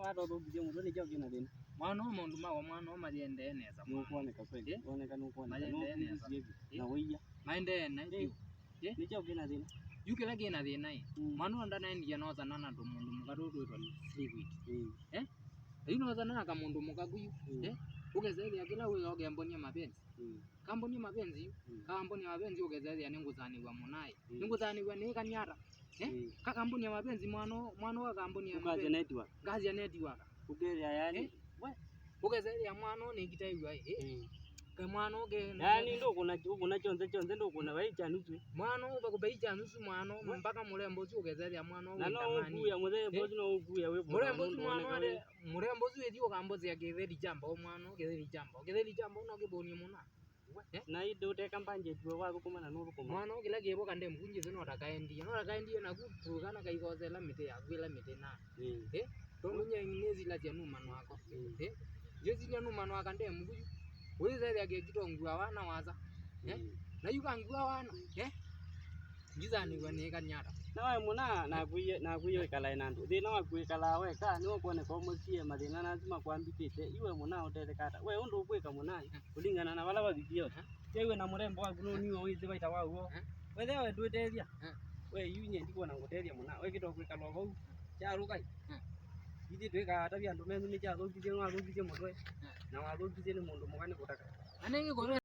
bado thugithia mundu ni kio kina thina mwana mundu mago mwana mathiende neza nukuoneka kweli oneka nukuoneka na wiya maendene ni kio kina thina yukila kina thina mwana ndanaendia no thana na mundu mugaru rwitwa David ino thana ka mundu mugaguyu ugezeria kila uyo ogembonia mapenzi kamboni mapenzi kamboni mapenzi ugezeria ninguthaniwa munai ninguthaniwa ni kanyara ka kamboni ya mapenzi mwana wa kamboni ya mapenzi ngazi ya network ugeria yani ugezeria mwana ni gitaiwa ka mwana uge yani ndo kuna chonze ndo kuna waicha nusu mwana ubakubaicha nusu mwana mpaka mulembo tu ugezeria mwana na no ukuya mulembo no ukuya we mulembo tu mwana mulembo tu edio kambozi ya getheri jambo mwana getheri jambo no kiboni muna na indo teka mbanje tu wa gukomana no rukoma mwana kila gebo kande mkunje zino atakaendia na kutukana kaigozela mite ya gwila mite na tomunya inezi la tia numano wako jezi nya numano akande mguyu wewe agekito ngua wana waza na yuka ngua wana ngiza ni wane kanyara na wewe muna na kuye kala inandu thina wa kuikala we ka ni ukone ko mucie mathina lazima kwambitite iwe muna uterekata we undu kwika munai kulingana na wala wathithio yewe na murembo waku no niwe withi baita waguo wewe ndwetethia we yunye ndikuona nguteria muna we kito kwikala go cha rukai ithi twika atabia andu mendu ni cha thukithie no athukithie mutwe na wathukithie ni mundu mugani gutaka anenge